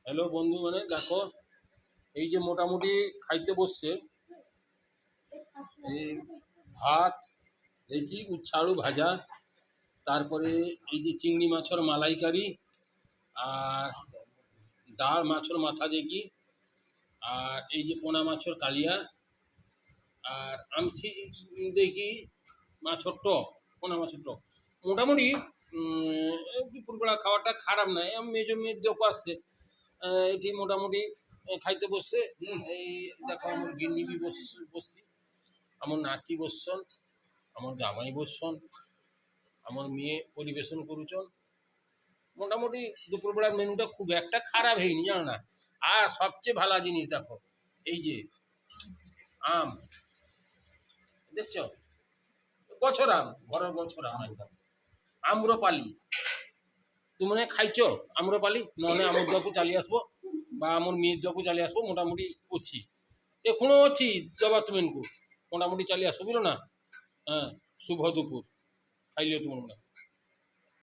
Hello বন্ধু, মানে দেখো, এই যে মোটামুটি খাইতে বসছে। এই ভাত দেখছি, উচ্ছে আলু ভাজা, তারপরে এই যে চিংড়ি মাছের মালাইকারি, আর ডাল মাছের মাথা দেখি, আর এই যে পোনা মাছের কালিয়া, আর আমসি দেখি মাছের টক, পোনা মাছের টক। মোটামুটি দুপুরবেলা খাওয়াটা খারাপ নয়। মেজো মেয়ের দেখো আসছে, এটি মোটামুটি খাইতে বসছে। এই দেখো, আমার গিন্নিবি বসছি, আমার নাতি বসছন, আমার জামাই বসছন, আমার মেয়ে পরিবেশন করুছন। মোটামুটি দুপুরবেলার মেনুটা খুব একটা খারাপ হয়নি, জানো না। আর সবচেয়ে ভালো জিনিস দেখো, এই যে আম দেখছ, গছর আম, ঘরের গছর আম একদম আম্রপালি। তুমি খাইছ আম্রপালি? নহলে আমার দোকান চালিয়ে আসবো, বা আমার মেয়ের দোকান চালিয়ে আসবো। মোটামুটি করছি, এখনো আছি দেবা তুমি মোটামুটি চালিয়ে আসবো, বুঝলো না। হ্যাঁ, শুভ দুপুর, খাইলে তোমার মনে